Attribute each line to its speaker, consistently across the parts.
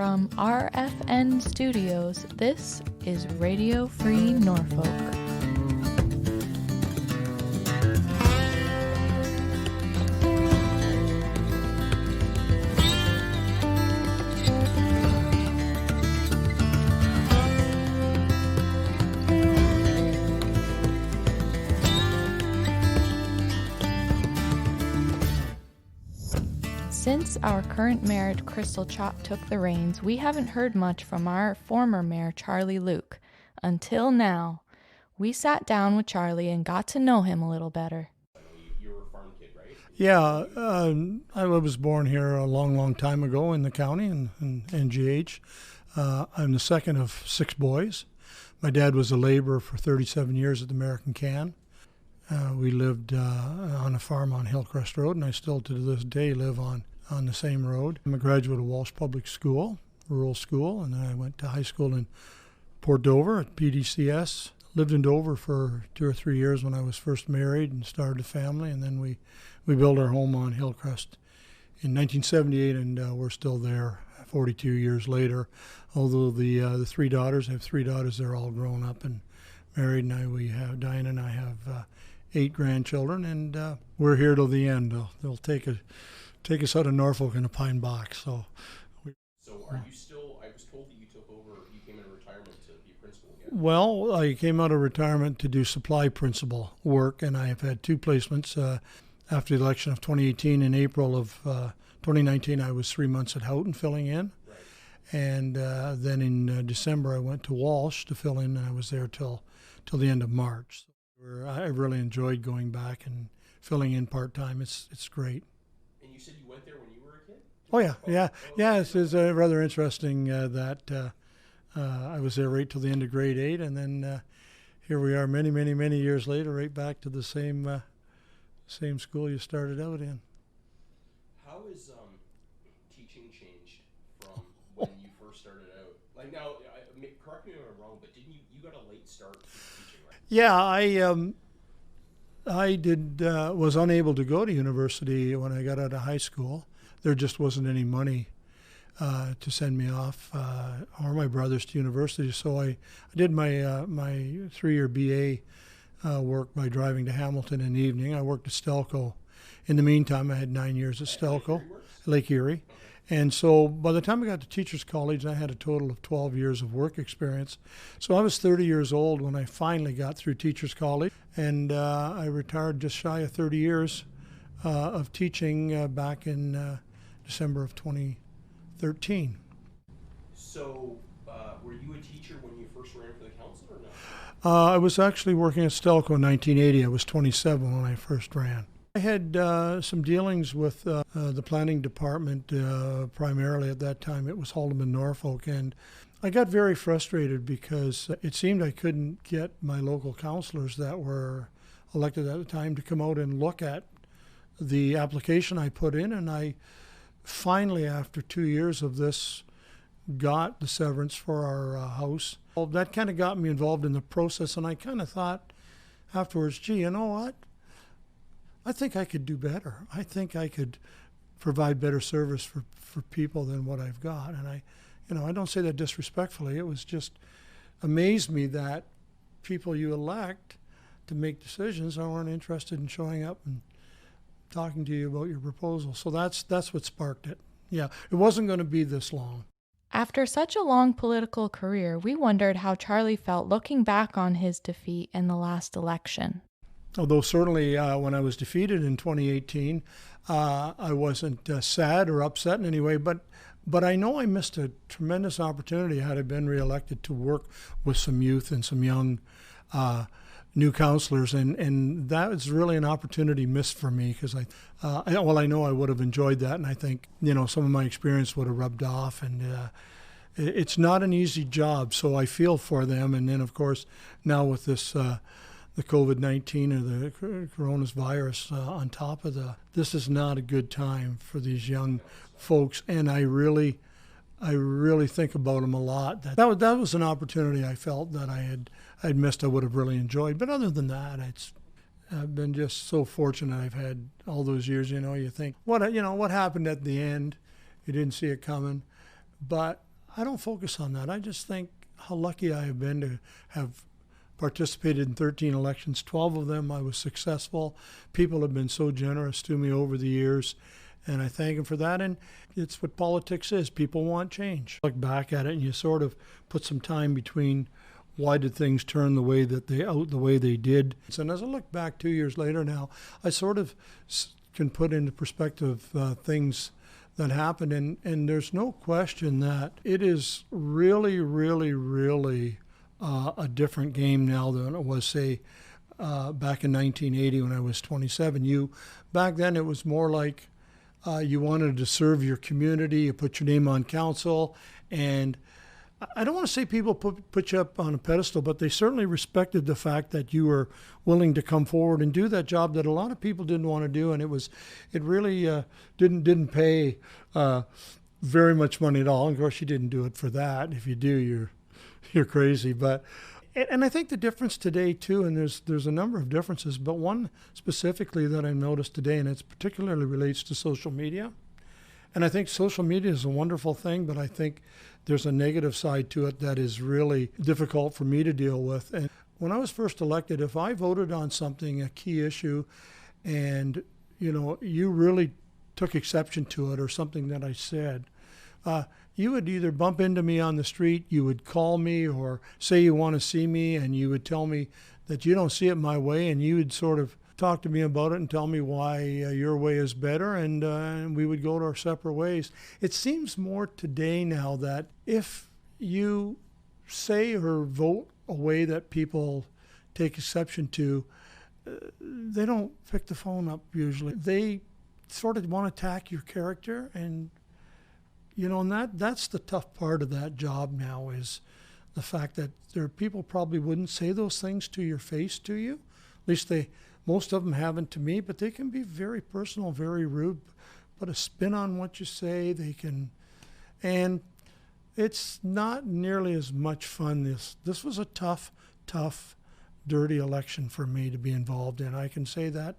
Speaker 1: From RFN Studios, this is Radio Free Norfolk. Since our current mayor, Crystal Chop, took the reins, we haven't heard much from our former mayor, Charlie Luke. Until now. We sat down with Charlie and got to know him a little better.
Speaker 2: You were a farm kid, right?
Speaker 3: Yeah, I was born here a long, long time ago in the county, in NGH. I'm the second of 6 boys. My dad was a laborer for 37 years at the American Can. We lived on a farm on Hillcrest Road, and I still to this day live on the same road. I'm a graduate of Walsh Public School, rural school, and then I went to high school in Port Dover at PDCS. Lived in Dover for 2 or 3 years when I was first married and started a family, and then we built our home on Hillcrest in 1978, and we're still there 42 years later. Although the 3 daughters, I have 3 daughters, they're all grown up and married. Now Diane and I have 8 grandchildren, and we're here till the end. They'll take us out of Norfolk in a pine box.
Speaker 2: So are you still? I was told that you took over. You came into retirement to be a principal again.
Speaker 3: Well, I came out of retirement to do supply principal work, and I have had 2 placements. After the election of 2018, in April of 2019, I was 3 months at Houghton filling in.
Speaker 2: Right.
Speaker 3: And then in December, I went to Walsh to fill in, and I was there till the end of March. I really enjoyed going back and filling in part-time. It's great.
Speaker 2: And you said you went there when you were a kid?
Speaker 3: Oh, yeah. It's rather interesting that I was there right till the end of grade 8, and then here we are many, many, many years later, right back to the same school you started out in.
Speaker 2: How has teaching changed from when you first started out? Like now, correct me if I'm wrong, but didn't you got a late start to teaching, right?
Speaker 3: Yeah, I was unable to go to university when I got out of high school. There just wasn't any money to send me off or my brothers to university. So I did my 3-year BA work by driving to Hamilton in the evening. I worked at Stelco. In the meantime, I had 9 years at Stelco, Lake Erie. And so by the time I got to Teachers College, I had a total of 12 years of work experience. So I was 30 years old when I finally got through Teachers College, and I retired just shy of 30 years of teaching back in December of 2013.
Speaker 2: So were you a teacher when you first ran for the council or no?
Speaker 3: I was actually working at Stelco in 1980. I was 27 when I first ran. I had some dealings with the planning department, primarily at that time. It was Haldeman Norfolk, and I got very frustrated because it seemed I couldn't get my local councilors that were elected at the time to come out and look at the application I put in, and I finally, after 2 years of this, got the severance for our house. Well, that kind of got me involved in the process, and I kind of thought afterwards, gee, you know what? I think I could do better. I think I could provide better service for people than what I've got. And I don't say that disrespectfully. It was just amazed me that people you elect to make decisions aren't interested in showing up and talking to you about your proposal. So that's what sparked it. Yeah, it wasn't going to be this long.
Speaker 1: After such a long political career, we wondered how Charlie felt looking back on his defeat in the last election.
Speaker 3: Although certainly when I was defeated in 2018, I wasn't sad or upset in any way, but I know I missed a tremendous opportunity had I been reelected to work with some youth and some young new counselors, and that was really an opportunity missed for me because I know I would have enjoyed that, and I think some of my experience would have rubbed off, and it's not an easy job, so I feel for them. And then of course now with this the COVID-19 or the coronavirus on top of this is not a good time for these young folks, and I really think about them a lot. That was an opportunity I felt that I'd missed. I would have really enjoyed, but other than that, I've been just so fortunate. I've had all those years. You think what happened at the end, you didn't see it coming, but I don't focus on that. I just think how lucky I have been to have participated in 13 elections. 12 of them I was successful. People have been so generous to me over the years, and I thank them for that. And it's what politics is. People want change. Look back at it and you sort of put some time between why did things turn the way they did. And as I look back 2 years later now, I sort of can put into perspective things that happened. And there's no question that it is really, really, really a different game now than it was, say, back in 1980 when I was 27. Back then it was more like you wanted to serve your community, you put your name on council, and I don't want to say people put you up on a pedestal, but they certainly respected the fact that you were willing to come forward and do that job that a lot of people didn't want to do, and it really didn't pay very much money at all. And of course, you didn't do it for that. If you do, you're crazy. And I think the difference today too, and there's a number of differences, but one specifically that I noticed today, and it particularly relates to social media. And I think social media is a wonderful thing, but I think there's a negative side to it that is really difficult for me to deal with. And when I was first elected, if I voted on something, a key issue, and you really took exception to it or something that I said, you would either bump into me on the street, you would call me, or say you want to see me, and you would tell me that you don't see it my way, and you would sort of talk to me about it and tell me why your way is better, and we would go to our separate ways. It seems more today now that if you say or vote a way that people take exception to, they don't pick the phone up usually. They sort of want to attack your character, and that's the tough part of that job now, is the fact that there are people probably wouldn't say those things to your face to you. At least most of them haven't to me, but they can be very personal, very rude, put a spin on what you say. And it's not nearly as much fun. This was a tough, dirty election for me to be involved in. I can say that,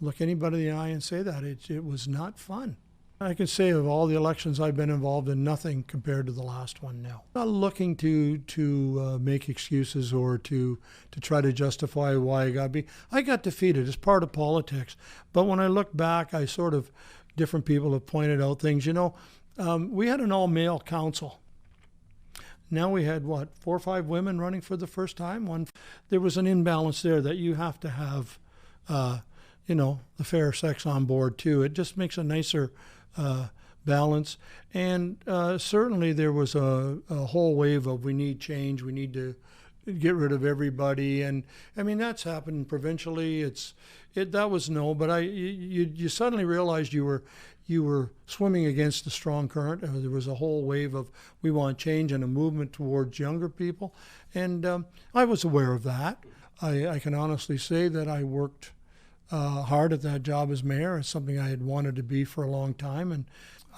Speaker 3: look anybody in the eye and say that. It was not fun. I can say of all the elections I've been involved in, nothing compared to the last one now. I'm not looking to make excuses or to try to justify why I got defeated. It's part of politics. But when I look back, different people have pointed out things. We had an all-male council. Now we had, 4 or 5 women running for the first time? There was an imbalance there that you have to have, the fair sex on board too. It just makes a nicer balance. And certainly there was a whole wave of we need change, we need to get rid of everybody. And I mean, that's happened provincially. That was but you suddenly realized you were swimming against a strong current. There was a whole wave of we want change and a movement towards younger people. And I was aware of that. I can honestly say that I worked hard at that job as mayor. It's something I had wanted to be for a long time, and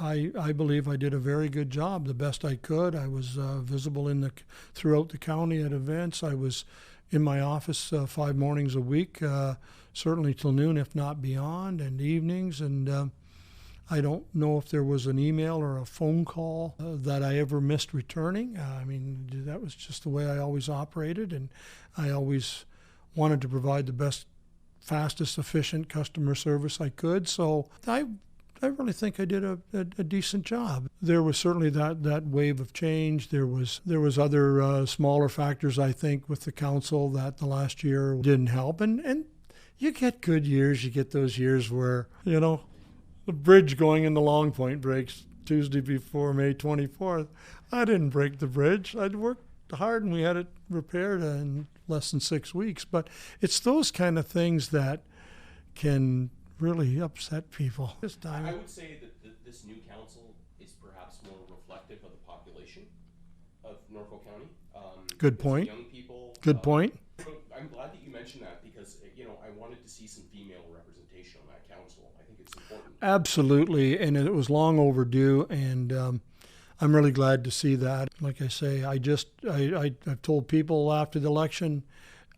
Speaker 3: I believe I did a very good job, the best I could. I was visible throughout the county at events. I was in my office 5 mornings a week, certainly till noon, if not beyond, and evenings. And I don't know if there was an email or a phone call that I ever missed returning. That was just the way I always operated, and I always wanted to provide the best, fastest, efficient customer service I could. So I really think I did a decent job. There was certainly that wave of change. There was other smaller factors, I think, with the council that the last year didn't help. And you get good years. You get those years where, the bridge going into Long Point breaks Tuesday before May 24th. I didn't break the bridge. I'd worked hard and we had it repaired in less than 6 weeks. But it's those kind of things that can really upset people. This time,
Speaker 2: I would say that this new council is perhaps more reflective of the population of Norfolk County.
Speaker 3: Good point.
Speaker 2: Young people.
Speaker 3: Good point.
Speaker 2: I'm glad that you mentioned that because, I wanted to see some female representation on that council. I think it's important.
Speaker 3: Absolutely, and it was long overdue, and I'm really glad to see that. Like I say, I've told people after the election,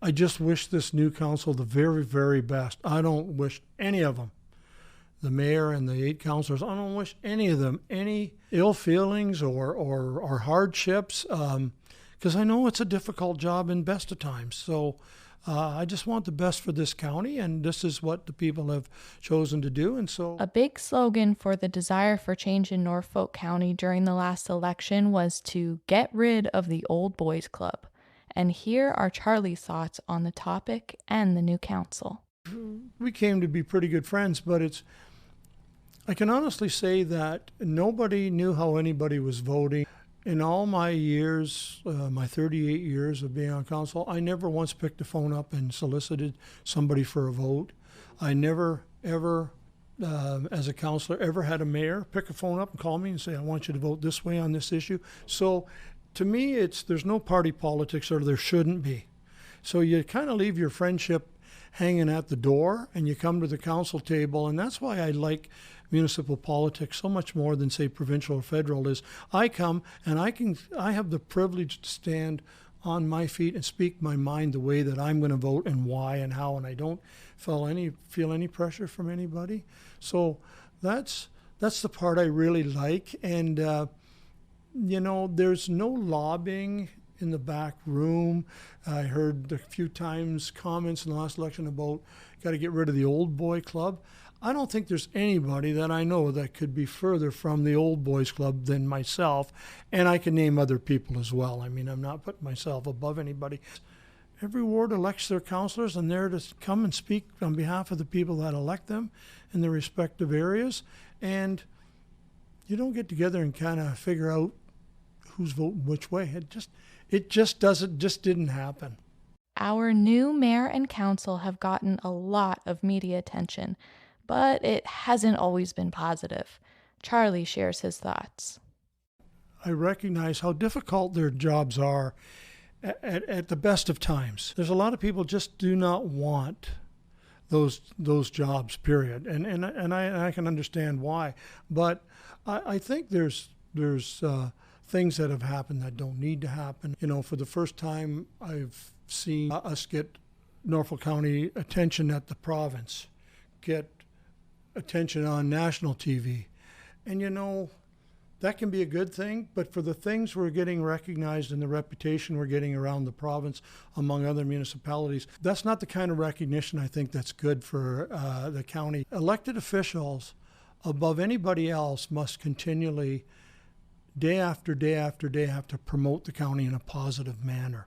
Speaker 3: I just wish this new council the very, very best. I don't wish any of them the mayor and the 8 councilors. I don't wish any of them any ill feelings or hardships, because I know it's a difficult job in best of times. So I just want the best for this county, and this is what the people have chosen to do. And so
Speaker 1: A big slogan for the desire for change in Norfolk County during the last election was to get rid of the old boys club. And here are Charlie's thoughts on the topic and the new council.
Speaker 3: we came to be pretty good friends, but I can honestly say that nobody knew how anybody was voting. In all my years, my 38 years of being on council, I never once picked the phone up and solicited somebody for a vote. I never, ever, as a councilor, ever had a mayor pick a phone up and call me and say, I want you to vote this way on this issue. So to me, there's no party politics, or there shouldn't be. So you kind of leave your friendship hanging at the door, and you come to the council table, and that's why I like municipal politics so much more than, say, provincial or federal. Is I come and I have the privilege to stand on my feet and speak my mind the way that I'm going to vote and why and how, and I don't feel any pressure from anybody. So that's the part I really like. And there's no lobbying in the back room. I heard a few times comments in the last election about got to get rid of the old boy club. I don't think there's anybody that I know that could be further from the old boys club than myself, and I can name other people as well. I mean, I'm not putting myself above anybody. Every ward elects their councilors, and they're to come and speak on behalf of the people that elect them in their respective areas. And you don't get together and kind of figure out who's voting which way. It just didn't happen.
Speaker 1: Our new mayor and council have gotten a lot of media attention, but it hasn't always been positive. Charlie shares his thoughts.
Speaker 3: I recognize how difficult their jobs are at the best of times. There's a lot of people just do not want those jobs, period. And I can understand why. But I think there's things that have happened that don't need to happen. For the first time, I've seen us get Norfolk County attention at the province, get attention on national TV. And that can be a good thing, but for the things we're getting recognized and the reputation we're getting around the province among other municipalities, that's not the kind of recognition I think that's good for the county. Elected officials, above anybody else, must continually, day after day after day, have to promote the county in a positive manner.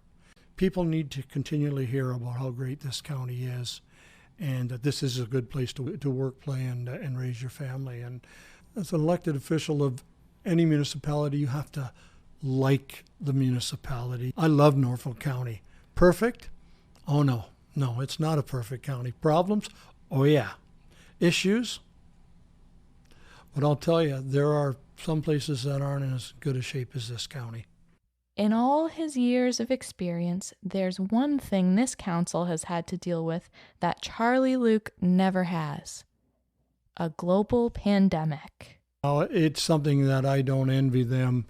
Speaker 3: People need to continually hear about how great this county is, and that this is a good place to work, play, and raise your family. And as an elected official of any municipality, you have to like the municipality. I love Norfolk County. Perfect? Oh, no. No, it's not a perfect county. Problems? Oh, yeah. Issues? But I'll tell you, there are some places that aren't in as good a shape as this county.
Speaker 1: In all his years of experience, there's one thing this council has had to deal with that Charlie Luke never has: a global pandemic.
Speaker 3: It's something that I don't envy them.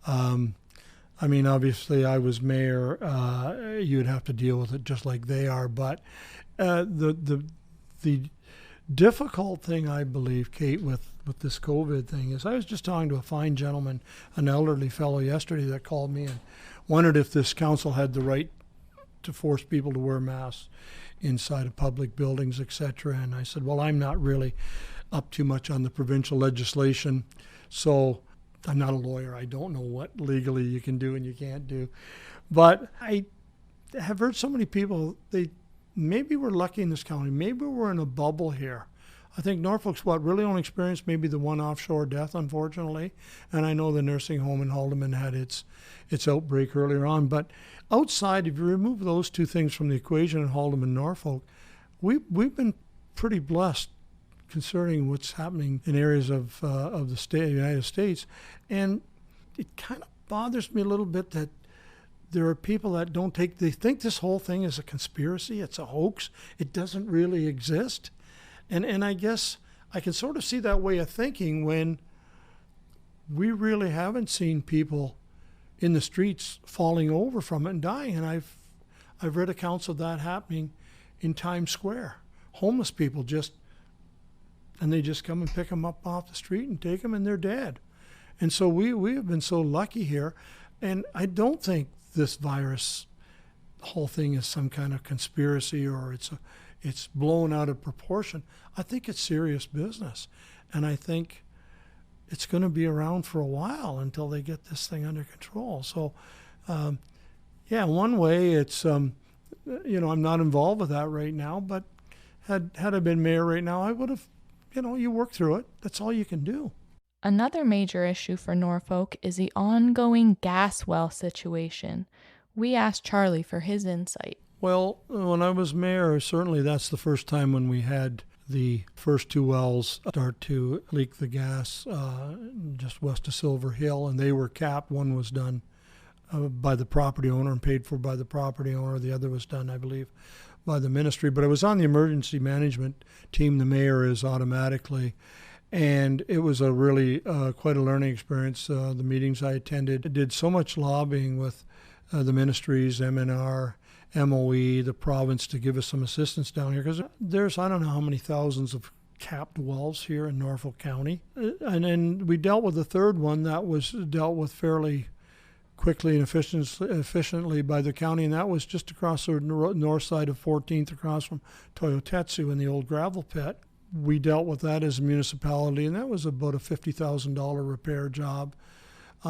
Speaker 3: Obviously, I was mayor. You'd have to deal with it just like they are. But the difficult thing, I believe, Kate, with this COVID thing is, I was just talking to a fine gentleman, an elderly fellow yesterday, that called me and wondered if this council had the right to force people to wear masks inside of public buildings, etc. And I said, well, I'm not really up too much on the provincial legislation, so I'm not a lawyer. I don't know what legally you can do and you can't do. But I have heard so many people, maybe we're lucky in this county. Maybe we're in a bubble here. I think Norfolk's really only experienced maybe the one offshore death, unfortunately. And I know the nursing home in Haldeman had its outbreak earlier on. But outside, if you remove those two things from the equation in Haldeman, Norfolk, we've been pretty blessed concerning what's happening in areas of the United States. And it kind of bothers me a little bit that there are people that they think this whole thing is a conspiracy, it's a hoax, it doesn't really exist. And I guess I can sort of see that way of thinking when we really haven't seen people in the streets falling over from it and dying. And I've read accounts of that happening in Times Square. Homeless people just and they just come and pick them up off the street and take them, and they're dead. And so we have been so lucky here, and I don't think this virus, the whole thing is some kind of conspiracy or it's blown out of proportion. I think it's serious business, and I think it's going to be around for a while until they get this thing under control. So, yeah, one way it's, I'm not involved with that right now, but had I been mayor right now, I would have, you work through it. That's all you can do.
Speaker 1: Another major issue for Norfolk is the ongoing gas well situation. We asked Charlie for his insight.
Speaker 3: Well, when I was mayor, certainly that's the first time when we had the first two wells start to leak the gas just west of Silver Hill, and they were capped. One was done by the property owner and paid for by the property owner. The other was done, I believe, by the ministry. But I was on the emergency management team. The mayor is automatically. And it was a really quite a learning experience. The meetings I attended, I did so much lobbying with the ministries, MNR, MOE, the province to give us some assistance down here, because there's I don't know how many thousands of capped wells here in Norfolk County. And then we dealt with the third one that was dealt with fairly quickly and efficiently by the county, and that was just across the north side of 14th, across from Toyotetsu in the old gravel pit. We dealt with that as a municipality, and that was about a $50,000 repair job.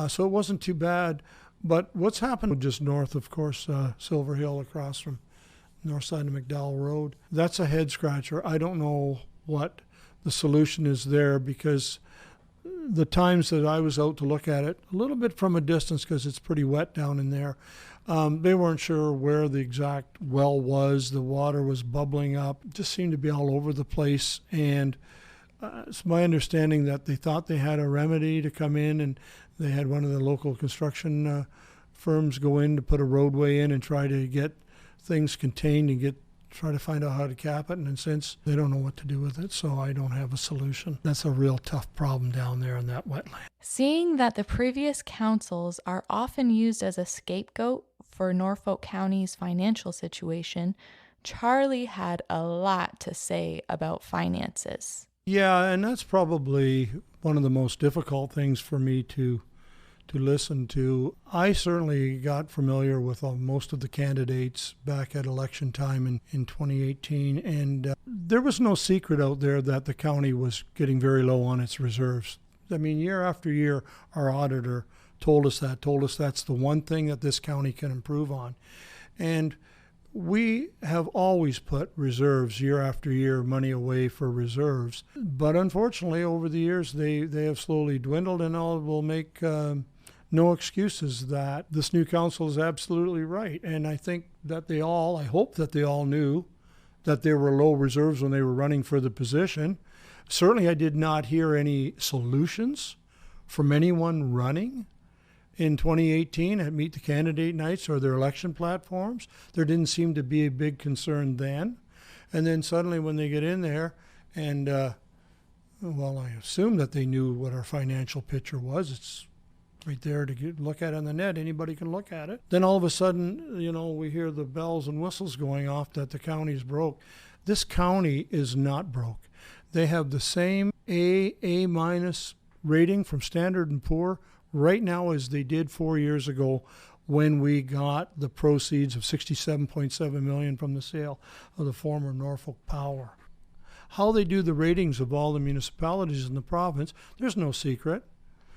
Speaker 3: So it wasn't too bad. But what's happened just north, of course, Silver Hill across from north side of McDowell Road, that's a head scratcher. I don't know what the solution is there, because the times that I was out to look at it, a little bit from a distance because it's pretty wet down in there, they weren't sure where the exact well was. The water was bubbling up. It just seemed to be all over the place. And it's my understanding that they thought they had a remedy to come in, and they had one of the local construction firms go in to put a roadway in and try to get things contained and try to find out how to cap it. And since they don't know what to do with it, so I don't have a solution. That's a real tough problem down there in that wetland.
Speaker 1: Seeing that the previous councils are often used as a scapegoat for Norfolk County's financial situation, Charlie had a lot to say about finances.
Speaker 3: Yeah, and that's probably one of the most difficult things for me to listen to. I certainly got familiar with most of the candidates back at election time in 2018, and there was no secret out there that the county was getting very low on its reserves. I mean, year after year, our auditor told us that's the one thing that this county can improve on. And we have always put reserves year after year, money away for reserves. But unfortunately, over the years, they have slowly dwindled, and all will make no excuses that this new council is absolutely right. And I think that I hope that they all knew that there were low reserves when they were running for the position. Certainly, I did not hear any solutions from anyone running in 2018 at Meet the Candidate Nights or their election platforms. There didn't seem to be a big concern then. And then suddenly when they get in there and, I assume that they knew what our financial picture was. It's right there to look at on the net. Anybody can look at it. Then all of a sudden, we hear the bells and whistles going off that the county's broke. This county is not broke. They have the same A minus rating from Standard & Poor right now as they did 4 years ago when we got the proceeds of $67.7 million from the sale of the former Norfolk Power. How they do the ratings of all the municipalities in the province, there's no secret.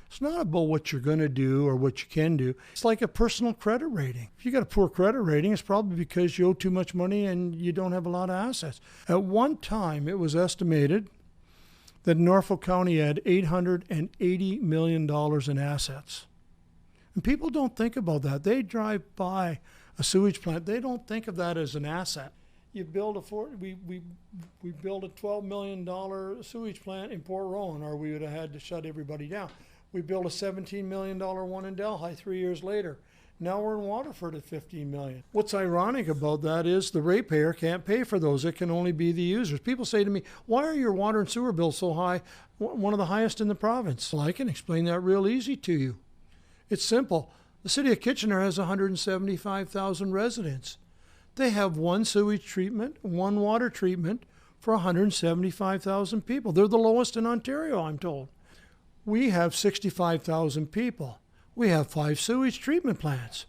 Speaker 3: It's not about what you're going to do or what you can do. It's like a personal credit rating. If you got a poor credit rating, it's probably because you owe too much money and you don't have a lot of assets. At one time, it was estimated that Norfolk County had $880 million in assets. And people don't think about that. They drive by a sewage plant. They don't think of that as an asset. You build we build a $12 million sewage plant in Port Rowan, or we would have had to shut everybody down. We built a $17 million one in Delhi 3 years later. Now we're in Waterford at $15 million. What's ironic about that is the ratepayer can't pay for those. It can only be the users. People say to me, why are your water and sewer bills so high, one of the highest in the province? Well, I can explain that real easy to you. It's simple. The city of Kitchener has 175,000 residents. They have one sewage treatment, one water treatment for 175,000 people. They're the lowest in Ontario, I'm told. We have 65,000 people. We have 5 sewage treatment plants.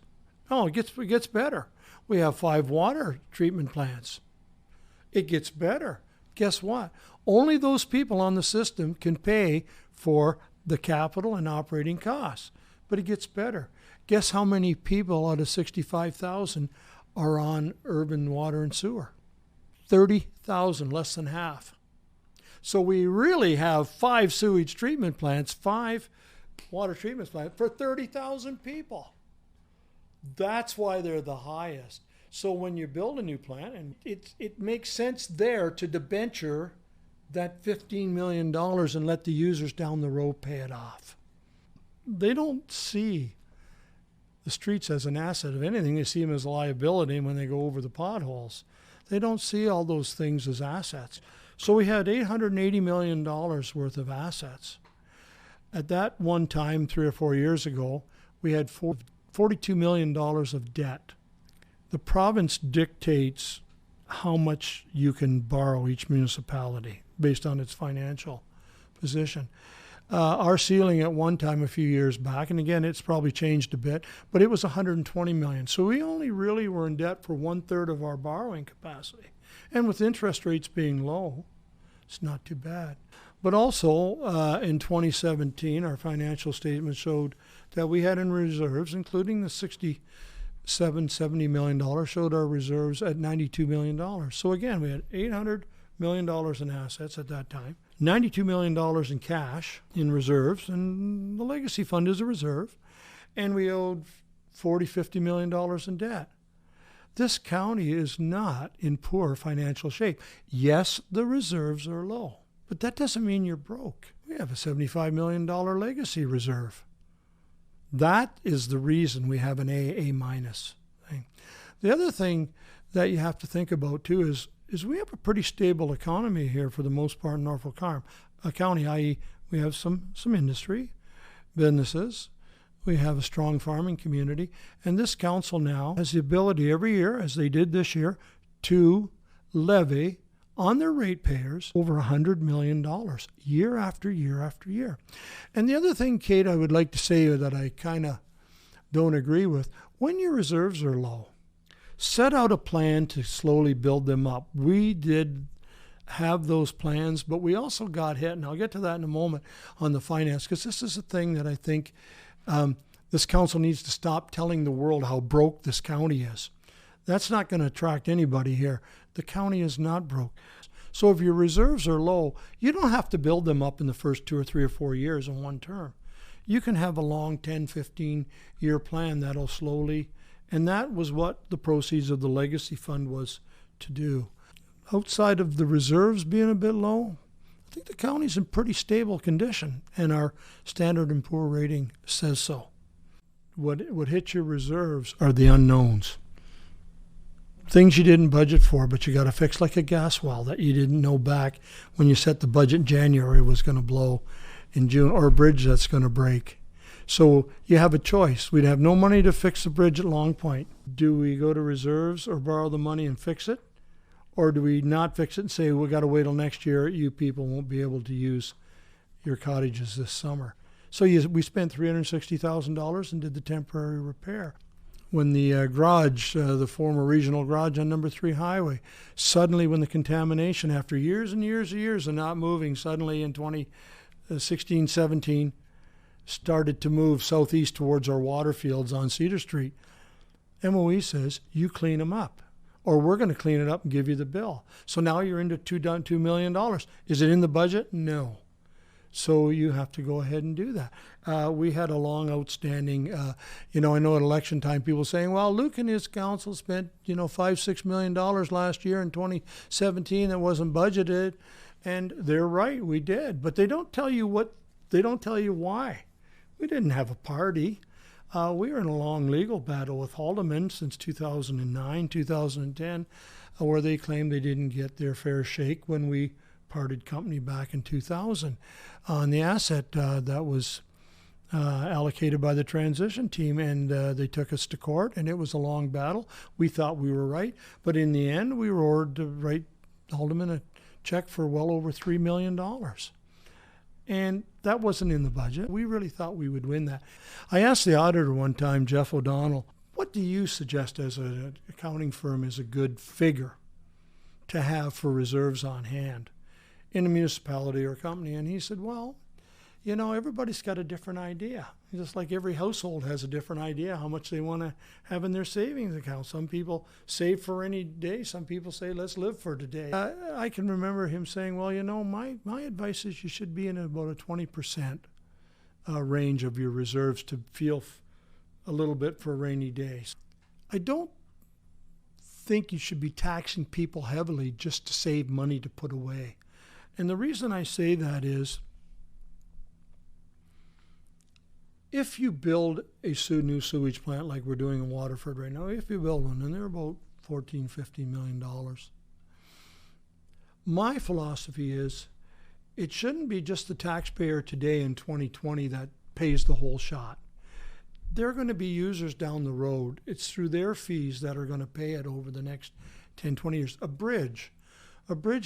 Speaker 3: Oh, it gets better. We have 5 water treatment plants. It gets better. Guess what? Only those people on the system can pay for the capital and operating costs. But it gets better. Guess how many people out of 65,000 are on urban water and sewer? 30,000, less than half. So we really have 5 sewage treatment plants, 5 water treatment plants for 30,000 people. That's why they're the highest. So when you build a new plant, and it makes sense there to debenture that $15 million and let the users down the road pay it off. They don't see the streets as an asset. If anything, they see them as a liability when they go over the potholes. They don't see all those things as assets. So we had $880 million worth of assets. At that one time, 3 or 4 years ago, we had $42 million of debt. The province dictates how much you can borrow each municipality based on its financial position. Our ceiling at one time a few years back, and again, it's probably changed a bit, but it was $120 million. So we only really were in debt for 1/3 of our borrowing capacity. And with interest rates being low, it's not too bad. But also, in 2017, our financial statement showed that we had in reserves, including the $70 million, showed our reserves at $92 million. So again, we had $800 million in assets at that time, $92 million in cash in reserves, and the legacy fund is a reserve, and we owed $50 million in debt. This county is not in poor financial shape. Yes, the reserves are low, but that doesn't mean you're broke. We have a $75 million legacy reserve. That is the reason we have an A minus thing. The other thing that you have to think about too is we have a pretty stable economy here for the most part in Norfolk County, i.e. we have some industry, businesses, we have a strong farming community, and this council now has the ability every year, as they did this year, to levy on their ratepayers over $100 million year after year after year. And the other thing, Kate, I would like to say that I kind of don't agree with, when your reserves are low, set out a plan to slowly build them up. We did have those plans, but we also got hit, and I'll get to that in a moment on the finance, because this is a thing that I think this council needs to stop telling the world how broke this county is. That's not going to attract anybody here. The county is not broke. So if your reserves are low, you don't have to build them up in the first 2 or 3 or 4 years in one term. You can have a long 10, 15-year plan that'll slowly, and that was what the proceeds of the legacy fund was to do. Outside of the reserves being a bit low, I think the county's in pretty stable condition, and our Standard & Poor rating says so. What hits your reserves are the unknowns. Things you didn't budget for, but you got to fix, like a gas well that you didn't know back when you set the budget in January was going to blow in June, or a bridge that's going to break. So you have a choice. We'd have no money to fix the bridge at Long Point. Do we go to reserves or borrow the money and fix it? Or do we not fix it and say, we got to wait till next year, you people won't be able to use your cottages this summer? So we spent $360,000 and did the temporary repair. When the garage, the former regional garage on number 3 highway, suddenly when the contamination, after years and years and years of not moving, suddenly in 2016, 17, started to move southeast towards our water fields on Cedar Street, MOE says, you clean them up, or we're going to clean it up and give you the bill. So now you're into $2 million. Is it in the budget? No. So you have to go ahead and do that. We had a long outstanding, I know at election time people saying, well, Luke and his council spent, $5-6 million last year in 2017 that wasn't budgeted. And they're right, we did. But they don't tell you why. We didn't have a party. We were in a long legal battle with Haldeman since 2009, 2010, where they claimed they didn't get their fair shake when we parted company back in 2000 on the asset that was allocated by the transition team, and they took us to court, and it was a long battle. We thought we were right, but in the end we were ordered to write Haldeman a check for well over $3 million. And that wasn't in the budget. We really thought we would win that. I asked the auditor one time, Jeff O'Donnell, what do you suggest as an accounting firm is a good figure to have for reserves on hand in a municipality or a company? And he said, well, you know, everybody's got a different idea. Just like every household has a different idea how much they want to have in their savings account. Some people save for any day. Some people say, let's live for today. I can remember him saying, well, you know, my advice is you should be in about a 20% range of your reserves to feel a little bit for rainy days. I don't think you should be taxing people heavily just to save money to put away. And the reason I say that is, if you build a new sewage plant like we're doing in Waterford right now, if you build one, and they're about $14, $15 million, my philosophy is it shouldn't be just the taxpayer today in 2020 that pays the whole shot. They're going to be users down the road. It's through their fees that are going to pay it over the next 10, 20 years. A bridge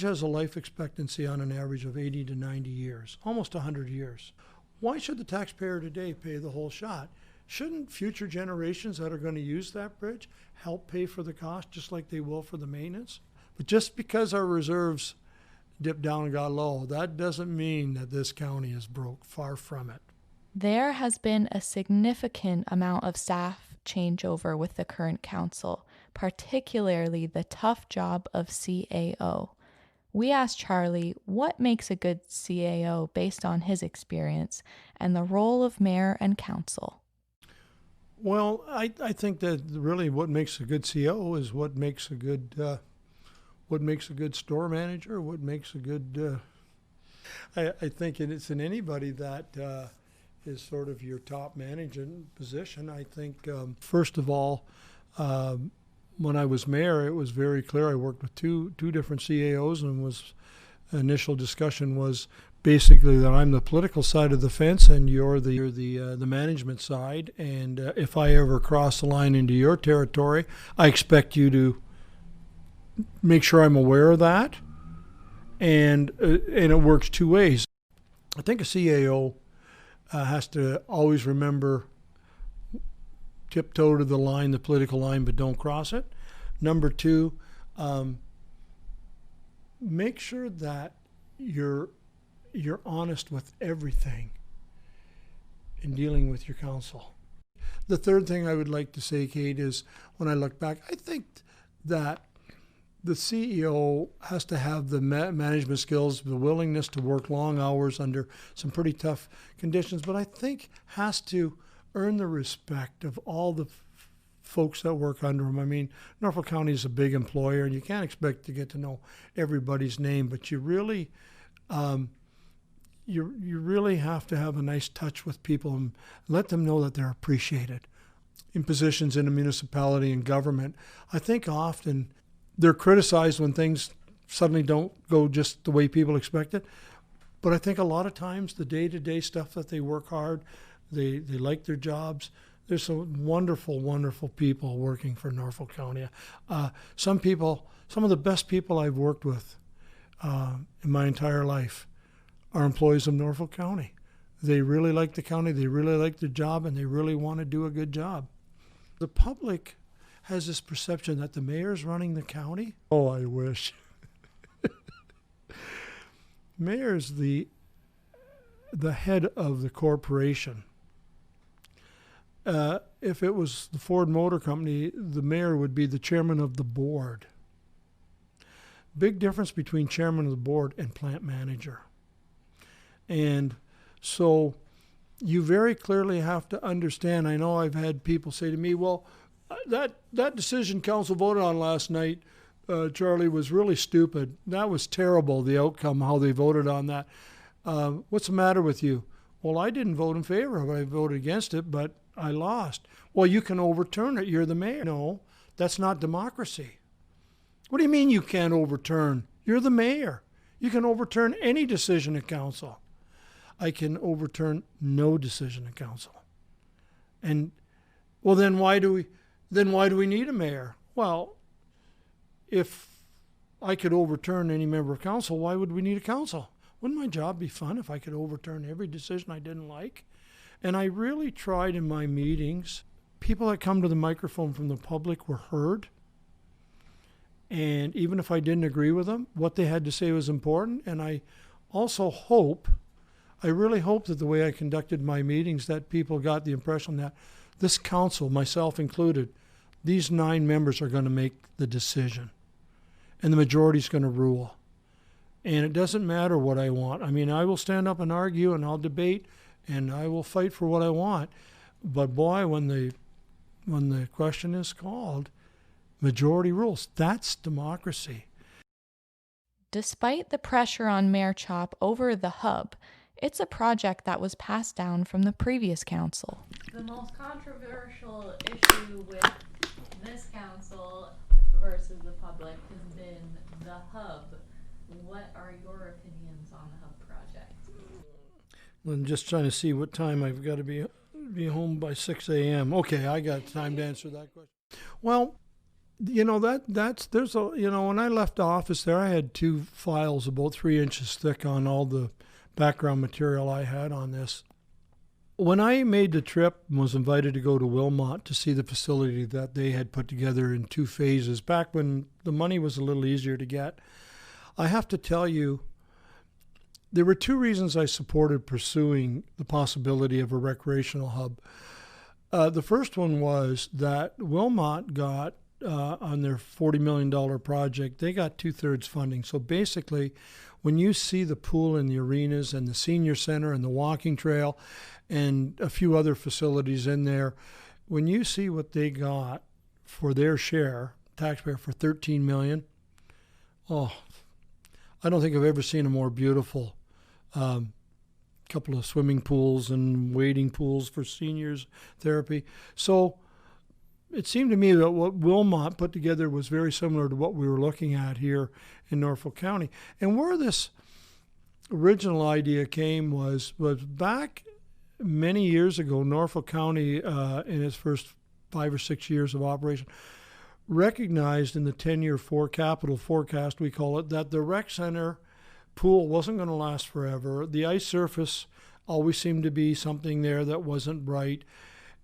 Speaker 3: has a life expectancy on an average of 80 to 90 years, almost 100 years. Why should the taxpayer today pay the whole shot? Shouldn't future generations that are going to use that bridge help pay for the cost just like they will for the maintenance? But just because our reserves dipped down and got low, that doesn't mean that this county is broke. Far from it.
Speaker 1: There has been a significant amount of staff changeover with the current council, particularly the tough job of CAO. We asked Charlie what makes a good CAO based on his experience and the role of mayor and council.
Speaker 3: Well, I think that really what makes a good CAO is what makes a good store manager, what makes a good. I think it's in anybody that is sort of your top management position. I think first of all. When I was mayor, it was very clear. I worked with two different CAOs, and initial discussion was basically that I'm the political side of the fence, and you're the management side. And if I ever cross the line into your territory, I expect you to make sure I'm aware of that. And it works two ways. I think a CAO has to always remember. Tiptoe to the line, the political line, but don't cross it. Number two, make sure that you're honest with everything in dealing with your council. The third thing I would like to say, Kate, is when I look back, I think that the CEO has to have the management skills, the willingness to work long hours under some pretty tough conditions, but I think has to earn the respect of all the folks that work under him. I mean, Norfolk County is a big employer, and you can't expect to get to know everybody's name, but you really have to have a nice touch with people and let them know that they're appreciated. In positions in a municipality and government, I think often they're criticized when things suddenly don't go just the way people expect it. But I think a lot of times the day-to-day stuff that they work hard, they like their jobs. There's some wonderful, wonderful people working for Norfolk County. Some of the best people I've worked with in my entire life are employees of Norfolk County. They really like the county, they really like their job, and they really want to do a good job. The public has this perception that the mayor's running the county. Oh, I wish. Mayor's the head of the corporation. If it was the Ford Motor Company, the mayor would be the chairman of the board. Big difference between chairman of the board and plant manager. And so you very clearly have to understand. I know I've had people say to me, well, that decision council voted on last night, Charlie, was really stupid. That was terrible, the outcome, how they voted on that. What's the matter with you? Well, I didn't vote in favor of it. I voted against it, but I lost. Well, you can overturn it. You're the mayor. No, that's not democracy. What do you mean you can't overturn? You're the mayor. You can overturn any decision of council. I can overturn no decision of council. And well, then why do we need a mayor? Well, if I could overturn any member of council, why would we need a council? Wouldn't my job be fun if I could overturn every decision I didn't like? And I really tried in my meetings. People that come to the microphone from the public were heard. And even if I didn't agree with them, what they had to say was important. And I also I really hope that the way I conducted my meetings, that people got the impression that this council, myself included, these 9 members are going to make the decision. And the majority is going to rule. And it doesn't matter what I want. I mean, I will stand up and argue and I'll debate and I will fight for what I want. But boy, when the question is called, majority rules. That's democracy.
Speaker 1: Despite the pressure on Mayor Chop over the hub, it's a project that was passed down from the previous council. The most controversial issue with this council versus the public has been the hub. What are your opinions on the hub project?
Speaker 3: I'm just trying to see what time I've got to be home by 6 a.m. Okay, I got time to answer that question. Well, you know, when I left the office there, I had 2 files about 3 inches thick on all the background material I had on this. When I made the trip and was invited to go to Wilmot to see the facility that they had put together in 2 phases, back when the money was a little easier to get, I have to tell you, there were 2 reasons I supported pursuing the possibility of a recreational hub. The first one was that Wilmot got, on their $40 million project, they got 2/3 funding. So basically, when you see the pool and the arenas and the senior center and the walking trail and a few other facilities in there, when you see what they got for their share, taxpayer, for $13 million, oh, I don't think I've ever seen a more beautiful couple of swimming pools and wading pools for seniors therapy. So it seemed to me that what Wilmot put together was very similar to what we were looking at here in Norfolk County. And where this original idea came was back many years ago. Norfolk County, in its first 5 or 6 years of operation, recognized in the 10-year capital forecast, we call it, that the rec center pool wasn't going to last forever. The ice surface always seemed to be something there that wasn't right.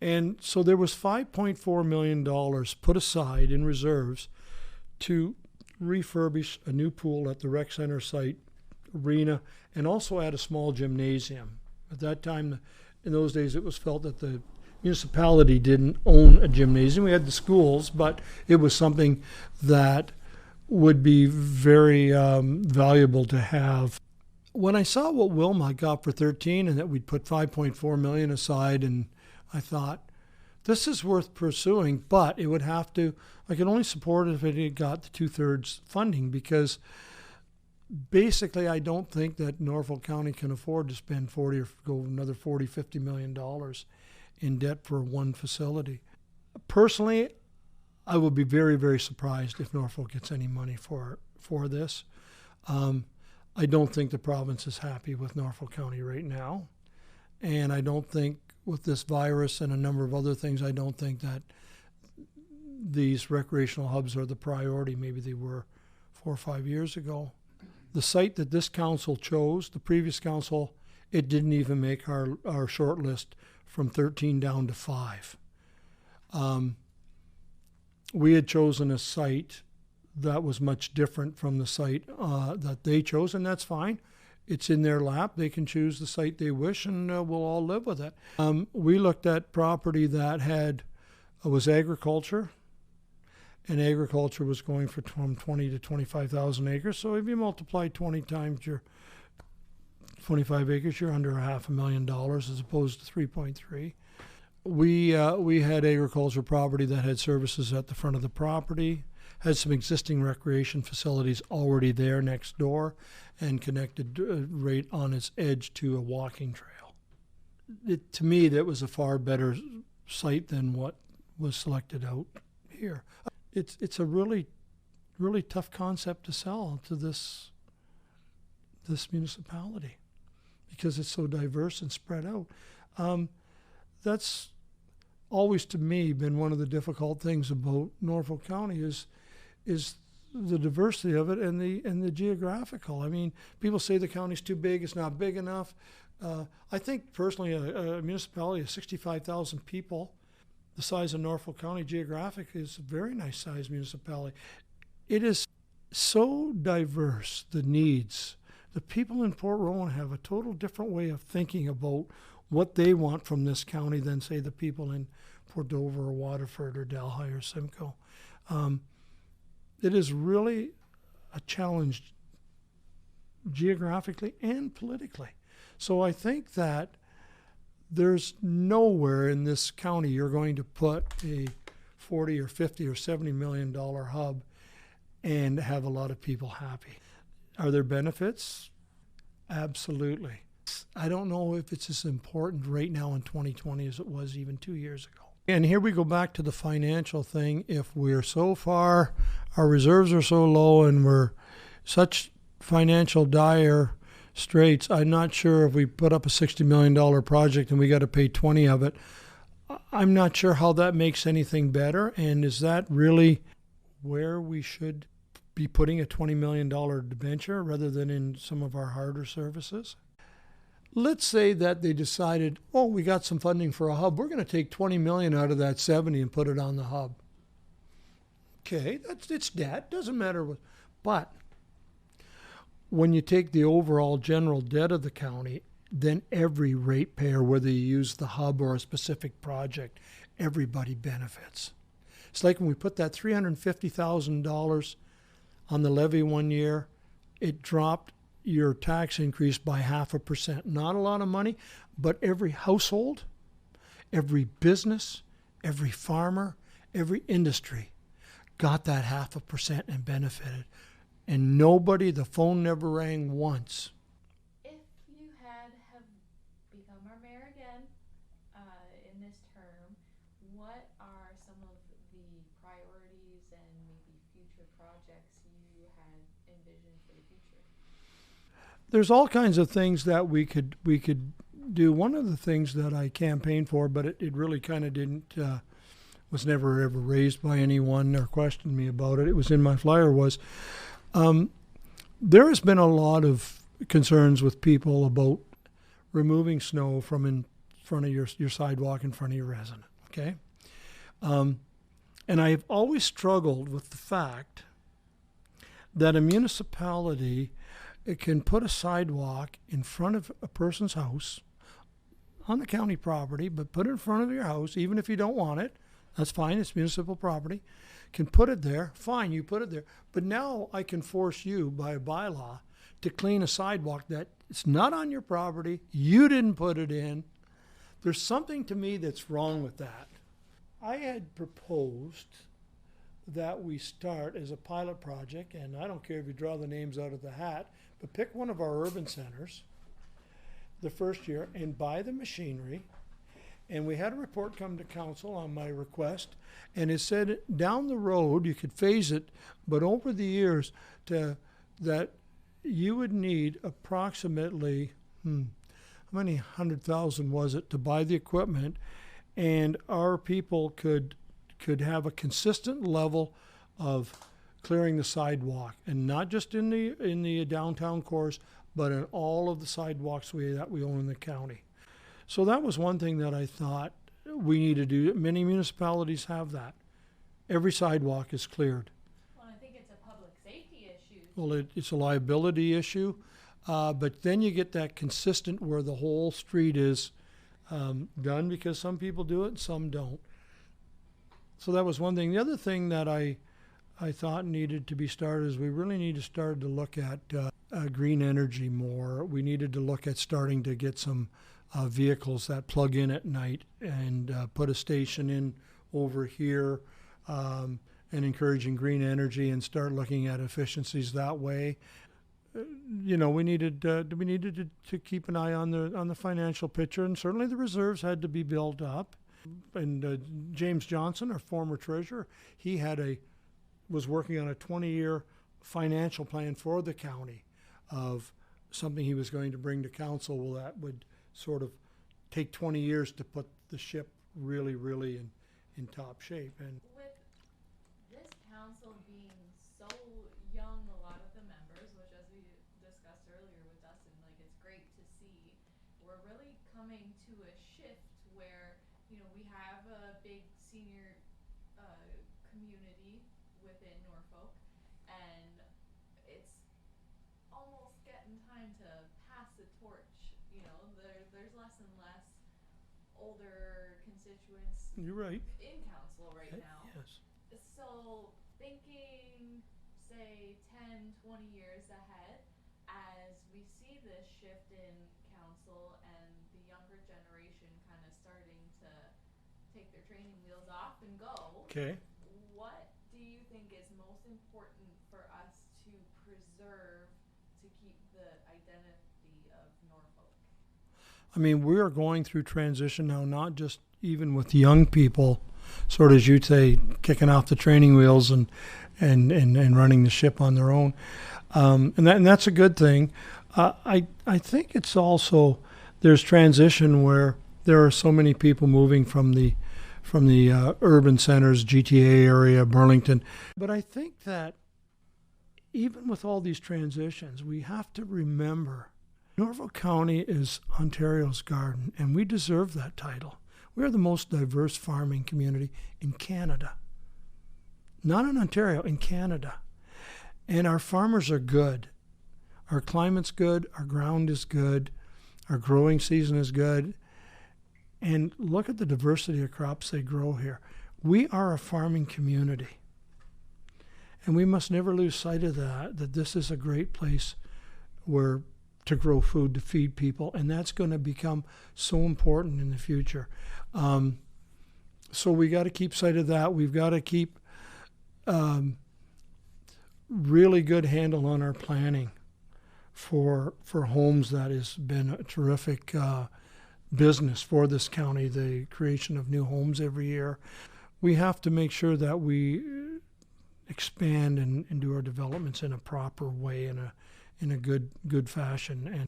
Speaker 3: And so there was $5.4 million put aside in reserves to refurbish a new pool at the rec center site, arena, and also add a small gymnasium. At that time, in those days, it was felt that the municipality didn't own a gymnasium. We had the schools, but it was something that would be very valuable to have. When I saw what Wilmot got for 13 and that we'd put $5.4 million aside, and I thought, this is worth pursuing, but it would have to, I could only support it if it had got the 2/3 funding, because basically I don't think that Norfolk County can afford to spend another $40-50 million in debt for one facility. Personally, I will be very, very surprised if Norfolk gets any money for this. I don't think the province is happy with Norfolk County right now, and I don't think with this virus and a number of other things, I don't think that these recreational hubs are the priority. Maybe they were 4 or 5 years ago. The site that this council chose, the previous council, it didn't even make our short list from 13 down to 5. We had chosen a site that was much different from the site that they chose, and that's fine. It's in their lap. They can choose the site they wish, and we'll all live with it. We looked at property that was agriculture, and agriculture was going from 20 to 25,000 acres. So if you multiply 20 times your 25 acres, you're under $500,000 as opposed to 3.3. We had agricultural property that had services at the front of the property, had some existing recreation facilities already there next door, and connected right on its edge to a walking trail. To me, that was a far better site than what was selected out here. It's a really, really tough concept to sell to this municipality because it's so diverse and spread out. That's always, to me, been one of the difficult things about Norfolk County is the diversity of it and the geographical. I mean, people say the county's too big, it's not big enough. I think personally a municipality of 65,000 people, the size of Norfolk County geographic, is a very nice sized municipality. It is so diverse, the needs. The people in Port Rowan have a total different way of thinking about what they want from this county than, say, the people in Port Dover or Waterford or Delhi or Simcoe. It is really a challenge geographically and politically. So I think that there's nowhere in this county you're going to put a 40 or 50 or 70 million dollar hub and have a lot of people happy. Are there benefits? Absolutely. I don't know if it's as important right now in 2020 as it was even 2 years ago. And here we go back to the financial thing. If we're so far, our reserves are so low and we're such financial dire straits, I'm not sure if we put up a $60 million project and we got to pay 20 of it. I'm not sure how that makes anything better. And is that really where we should be putting a $20 million debenture rather than in some of our harder services? Let's say that they decided, oh, we got some funding for a hub. We're going to take 20 million out of that 70 and put it on the hub. Okay, it's debt. Doesn't matter what. But when you take the overall general debt of the county, then every ratepayer, whether you use the hub or a specific project, everybody benefits. It's like when we put that $350,000 on the levy one year, it dropped your tax increase by 0.5%. Not a lot of money, but every household, every business, every farmer, every industry got that 0.5% and benefited. And nobody, the phone never rang once.
Speaker 1: If you have become our mayor again in this term, what are some of the priorities and maybe future projects you had envisioned for the future?
Speaker 3: There's all kinds of things that we could do. One of the things that I campaigned for, but it really kind of didn't, was never ever raised by anyone or questioned me about it. It was in my flyer was, there has been a lot of concerns with people about removing snow from in front of your sidewalk in front of your resident. Okay. And I've always struggled with the fact that a municipality, it can put a sidewalk in front of a person's house on the county property, but put it in front of your house, even if you don't want it. That's fine. It's municipal property. Can put it there. Fine, you put it there. But now I can force you by a bylaw to clean a sidewalk that it's not on your property. You didn't put it in. There's something to me that's wrong with that. I had proposed that we start as a pilot project, and I don't care if you draw the names out of the hat, but pick one of our urban centers the first year and buy the machinery. And we had a report come to council on my request, and it said down the road you could phase it, but over the years that you would need approximately, how many 100,000 was it to buy the equipment, and our people could have a consistent level of clearing the sidewalk, and not just in the downtown cores, but in all of the sidewalks that we own in the county. So that was one thing that I thought we need to do. Many municipalities have that. Every sidewalk is cleared.
Speaker 1: Well, I think it's a public safety issue.
Speaker 3: Well, it's a liability issue, but then you get that consistent where the whole street is done, because some people do it and some don't. So that was one thing. The other thing that I thought needed to be started is we really need to start to look at green energy more. We needed to look at starting to get some vehicles that plug in at night and put a station in over here, and encouraging green energy and start looking at efficiencies that way. We needed to keep an eye on the financial picture, and certainly the reserves had to be built up. And James Johnson, our former treasurer, he was working on a 20-year financial plan for the county of something he was going to bring to council that would sort of take 20 years to put the ship really, really in top shape. And
Speaker 1: with this council being so we're really coming to a shift where, we have a big senior community within Norfolk, and it's almost getting time to pass the torch. There's less and less older constituents
Speaker 3: You're right.
Speaker 1: in council right now.
Speaker 3: Yes.
Speaker 1: So thinking, say, 10, 20 years ahead, as we see this shift in council and the younger generation kind of starting to take their training wheels off and go,
Speaker 3: Okay.
Speaker 1: what do you think is most important for us to preserve to keep the identity of Norfolk?
Speaker 3: I mean, we are going through transition now, not just even with young people, sort of as you say, kicking off the training wheels and running the ship on their own, and that's a good thing. I think it's also there's transition where there are so many people moving from the urban centers, GTA area, Burlington, but I think that even with all these transitions, we have to remember Norfolk County is Ontario's garden, and we deserve that title. We are the most diverse farming community in Canada. Not in Ontario, in Canada. And our farmers are good. Our climate's good, our ground is good, our growing season is good. And look at the diversity of crops they grow here. We are a farming community. And we must never lose sight of that this is a great place where to grow food, to feed people, and that's going to become so important in the future. So we got to keep sight of that. We've got to keep really good handle on our planning for homes. That has been a terrific business for this county, the creation of new homes every year. We have to make sure that we expand and do our developments in a proper way, in a good fashion. And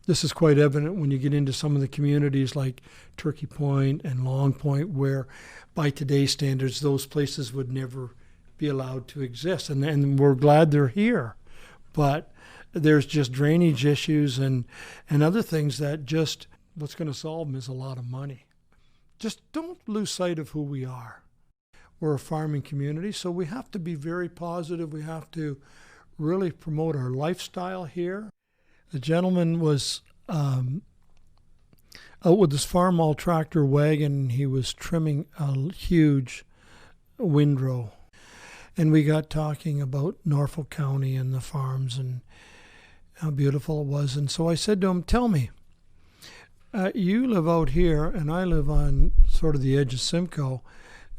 Speaker 3: this is quite evident when you get into some of the communities like Turkey Point and Long Point, where by today's standards, those places would never be allowed to exist. And we're glad they're here. But there's just drainage issues and other things that just, what's going to solve them is a lot of money. Just don't lose sight of who we are. We're a farming community, so we have to be very positive. We have to really promote our lifestyle here. The gentleman was out with his farm-all tractor wagon. He was trimming a huge windrow. And we got talking about Norfolk County and the farms and how beautiful it was. And so I said to him, tell me, you live out here and I live on sort of the edge of Simcoe.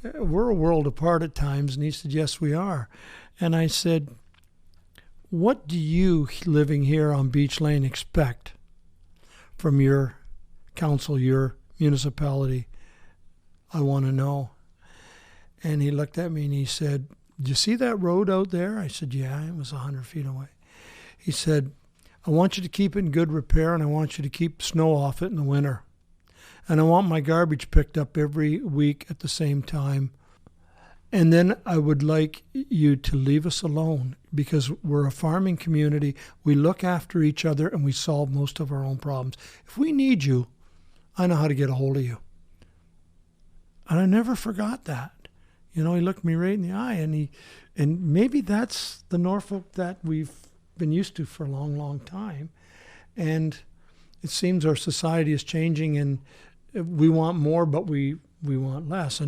Speaker 3: We're a world apart at times. And he said, yes, we are. And I said, what do you living here on Beach Lane expect from your council, your municipality? I want to know. And he looked at me and he said, do you see that road out there? I said, yeah, it was 100 feet away. He said, I want you to keep it in good repair and I want you to keep snow off it in the winter. And I want my garbage picked up every week at the same time. And then I would like you to leave us alone because we're a farming community. We look after each other and we solve most of our own problems. If we need you, I know how to get a hold of you. And I never forgot that. He looked me right in the eye and maybe that's the Norfolk that we've been used to for a long, long time. And it seems our society is changing and we want more, but we want less.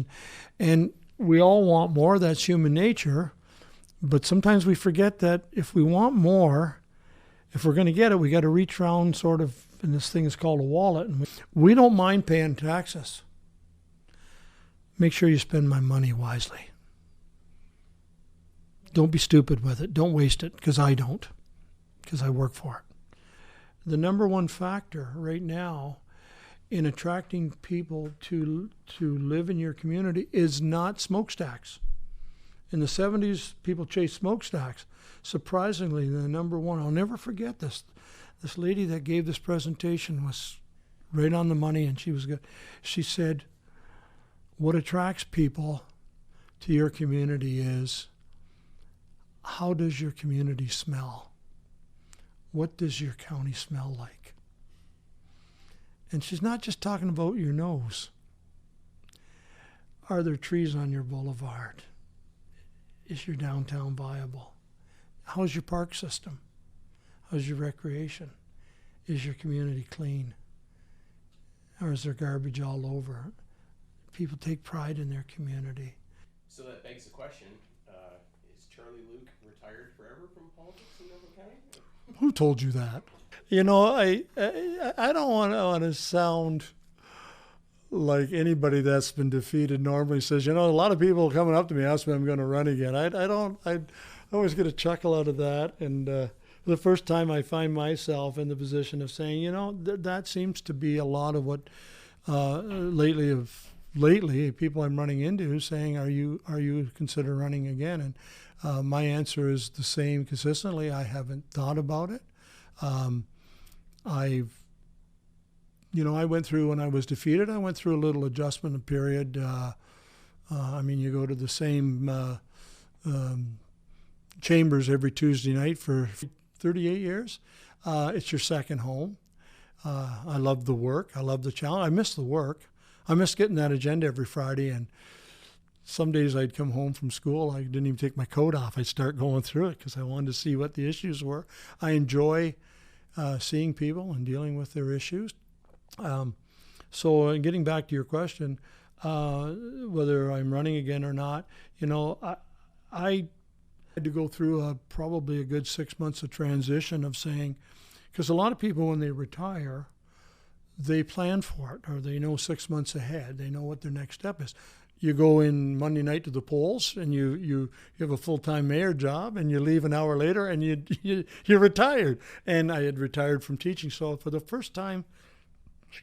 Speaker 3: And we all want more. That's human nature. But sometimes we forget that if we want more, if we're going to get it, we got to reach around sort of, and this thing is called a wallet. And we don't mind paying taxes. Make sure you spend my money wisely. Don't be stupid with it. Don't waste it, because I don't, because I work for it. The number one factor right now in attracting people to live in your community is not smokestacks. In the 70s, people chased smokestacks. Surprisingly, the number one, I'll never forget this. This lady that gave this presentation was right on the money, and she was good. She said, what attracts people to your community is, how does your community smell? What does your county smell like? And she's not just talking about your nose. Are there trees on your boulevard? Is your downtown viable? How's your park system? How's your recreation? Is your community clean? Or is there garbage all over? People take pride in their community.
Speaker 2: So that begs the question, is Charlie Luke retired forever from politics in Norfolk County?
Speaker 3: Who told you that? You know, I don't want to sound like anybody that's been defeated normally says, you know, a lot of people coming up to me ask me if I'm going to run again. I always get a chuckle out of that. And the first time I find myself in the position of saying, you know, that seems to be a lot of what lately people I'm running into saying, are you consider running again? And my answer is the same consistently. I haven't thought about it. I went through, when I was defeated, I went through a little adjustment period. You go to the same chambers every Tuesday night for 38 years. It's your second home. I love the work. I love the challenge. I miss the work. I miss getting that agenda every Friday. And some days I'd come home from school. I didn't even take my coat off. I'd start going through it because I wanted to see what the issues were. I enjoy seeing people and dealing with their issues. So getting back to your question, whether I'm running again or not, you know, I had to go through probably a good 6 months of transition of saying, because a lot of people when they retire, they plan for it, or they know 6 months ahead. They know what their next step is. You go in Monday night to the polls, and you have a full-time mayor job, and you leave an hour later, and you're retired. And I had retired from teaching, so for the first time,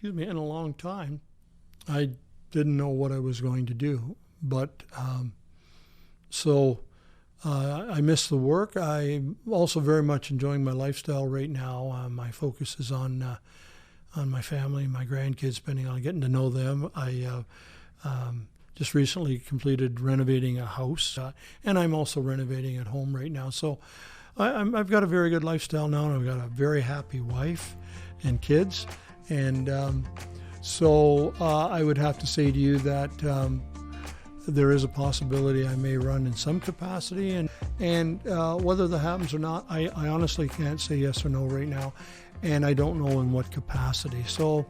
Speaker 3: in a long time, I didn't know what I was going to do. But I miss the work. I'm also very much enjoying my lifestyle right now. My focus is on my family, my grandkids, spending on getting to know them. I just recently completed renovating a house, and I'm also renovating at home right now. So I've got a very good lifestyle now, and I've got a very happy wife and kids. And so I would have to say to you that there is a possibility I may run in some capacity. And whether that happens or not, I honestly can't say yes or no right now. And I don't know in what capacity. So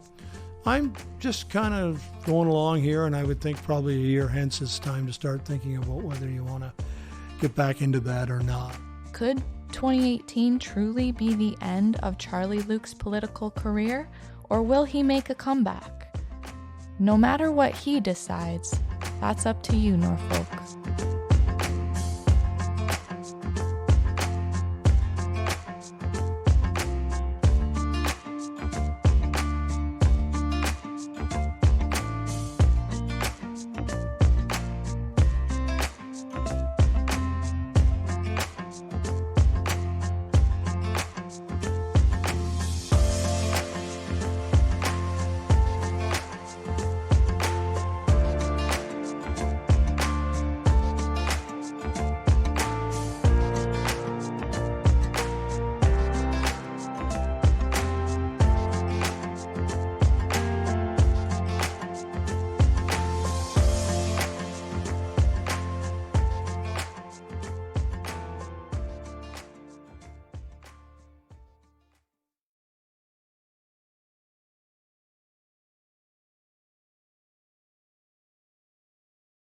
Speaker 3: I'm just kind of going along here, and I would think probably a year hence it's time to start thinking about whether you want to get back into that or not.
Speaker 1: Could 2018 truly be the end of Charlie Luke's political career, or will he make a comeback? No matter what he decides, that's up to you, Norfolk.